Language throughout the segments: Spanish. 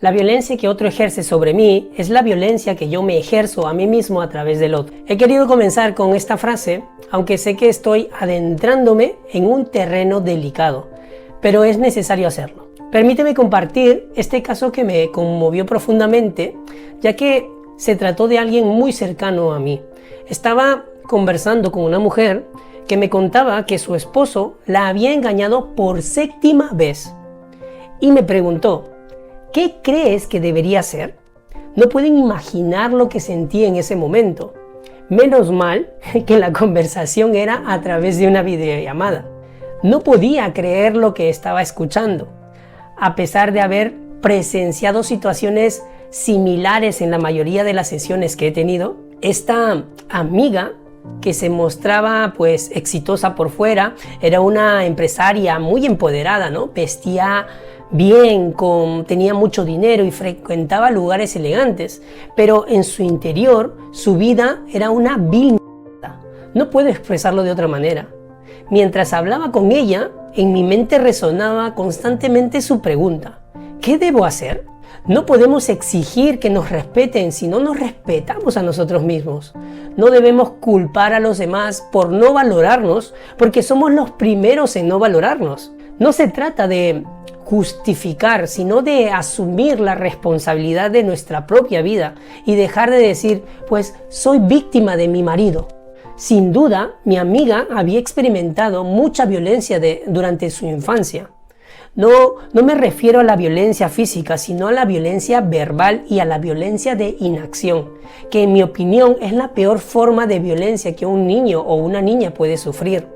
La violencia que otro ejerce sobre mí es la violencia que yo me ejerzo a mí mismo a través del otro. He querido comenzar con esta frase, aunque sé que estoy adentrándome en un terreno delicado, pero es necesario hacerlo. Permíteme compartir este caso que me conmovió profundamente, ya que se trató de alguien muy cercano a mí. Estaba conversando con una mujer que me contaba que su esposo la había engañado por 7ª vez y me preguntó: ¿qué crees que debería hacer? No pueden imaginar lo que sentí en ese momento. Menos mal que la conversación era a través de una videollamada. No podía creer lo que estaba escuchando. A pesar de haber presenciado situaciones similares en la mayoría de las sesiones que he tenido, esta amiga, que se mostraba pues exitosa por fuera, era una empresaria muy empoderada, ¿no? Vestía bien, tenía mucho dinero y frecuentaba lugares elegantes, pero en su interior su vida era una vil mierda. No puedo expresarlo de otra manera. Mientras hablaba con ella, en mi mente resonaba constantemente su pregunta: ¿qué debo hacer? No podemos exigir que nos respeten si no nos respetamos a nosotros mismos. No debemos culpar a los demás por no valorarnos, porque somos los primeros en no valorarnos. No se trata de justificar, sino de asumir la responsabilidad de nuestra propia vida y dejar de decir, pues soy víctima de mi marido. Sin duda, mi amiga había experimentado mucha violencia durante su infancia. No me refiero a la violencia física, sino a la violencia verbal y a la violencia de inacción, que en mi opinión es la peor forma de violencia que un niño o una niña puede sufrir.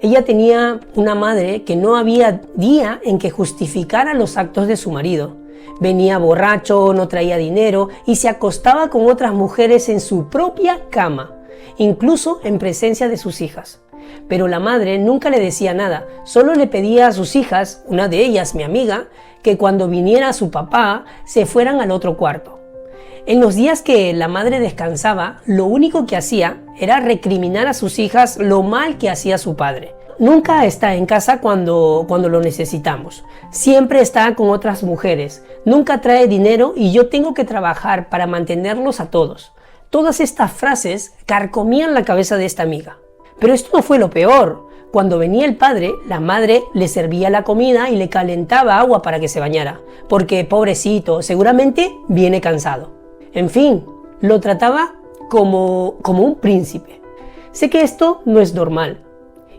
Ella tenía una madre que no había día en que justificara los actos de su marido. Venía borracho, no traía dinero y se acostaba con otras mujeres en su propia cama, incluso en presencia de sus hijas. Pero la madre nunca le decía nada, solo le pedía a sus hijas, una de ellas mi amiga, que cuando viniera su papá se fueran al otro cuarto. En los días que la madre descansaba, lo único que hacía era recriminar a sus hijas lo mal que hacía su padre. Nunca está en casa cuando lo necesitamos. Siempre está con otras mujeres. Nunca trae dinero y yo tengo que trabajar para mantenerlos a todos. Todas estas frases carcomían la cabeza de esta amiga. Pero esto no fue lo peor. Cuando venía el padre, la madre le servía la comida y le calentaba agua para que se bañara, porque pobrecito, seguramente viene cansado. En fin, lo trataba como un príncipe. Sé que esto no es normal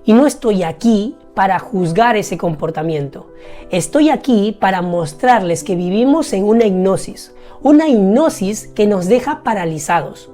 y no estoy aquí para juzgar ese comportamiento. Estoy aquí para mostrarles que vivimos en una hipnosis que nos deja paralizados,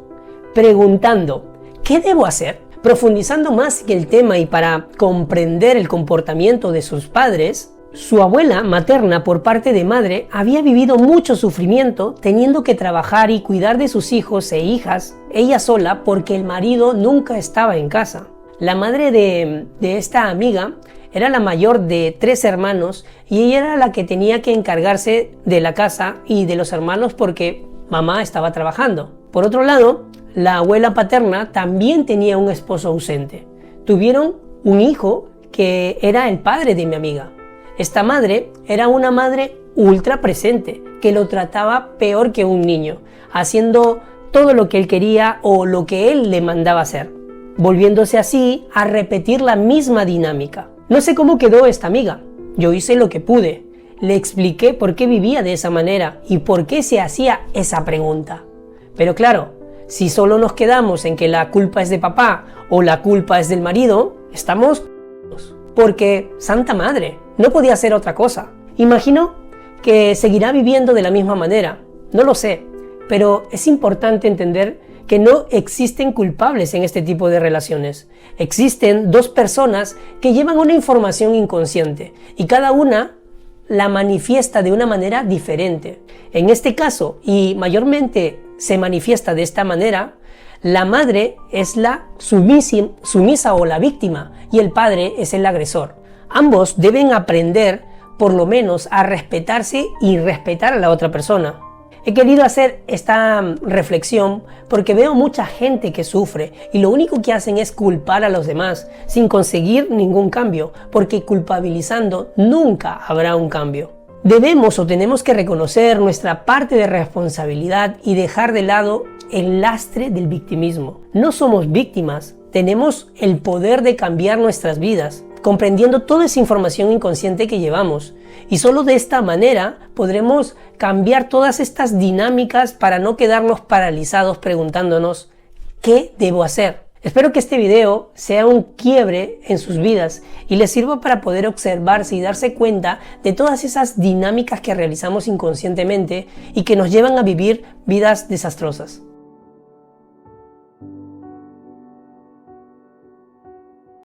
preguntando: ¿qué debo hacer? Profundizando más en el tema y para comprender el comportamiento de sus padres, su abuela materna por parte de madre había vivido mucho sufrimiento teniendo que trabajar y cuidar de sus hijos e hijas ella sola porque el marido nunca estaba en casa. La madre de esta amiga era la mayor de 3 hermanos y ella era la que tenía que encargarse de la casa y de los hermanos porque mamá estaba trabajando. Por otro lado, la abuela paterna también tenía un esposo ausente. Tuvieron un hijo que era el padre de mi amiga. Esta madre era una madre ultra presente, que lo trataba peor que un niño, haciendo todo lo que él quería o lo que él le mandaba hacer, volviéndose así a repetir la misma dinámica. No sé cómo quedó esta amiga. Yo hice lo que pude. Le expliqué por qué vivía de esa manera y por qué se hacía esa pregunta. Pero claro, si solo nos quedamos en que la culpa es de papá o la culpa es del marido, estamos porque Santa Madre, no podía ser otra cosa. Imagino que seguirá viviendo de la misma manera, no lo sé, pero es importante entender que no existen culpables en este tipo de relaciones. Existen 2 personas que llevan una información inconsciente y cada una la manifiesta de una manera diferente. En este caso, y mayormente se manifiesta de esta manera, la madre es la sumisa o la víctima y el padre es el agresor. Ambos deben aprender por lo menos a respetarse y respetar a la otra persona. He querido hacer esta reflexión porque veo mucha gente que sufre y lo único que hacen es culpar a los demás sin conseguir ningún cambio, porque culpabilizando nunca habrá un cambio. Debemos o tenemos que reconocer nuestra parte de responsabilidad y dejar de lado el lastre del victimismo. No somos víctimas, tenemos el poder de cambiar nuestras vidas, comprendiendo toda esa información inconsciente que llevamos. Y solo de esta manera podremos cambiar todas estas dinámicas para no quedarnos paralizados preguntándonos ¿qué debo hacer? Espero que este video sea un quiebre en sus vidas y les sirva para poder observarse y darse cuenta de todas esas dinámicas que realizamos inconscientemente y que nos llevan a vivir vidas desastrosas.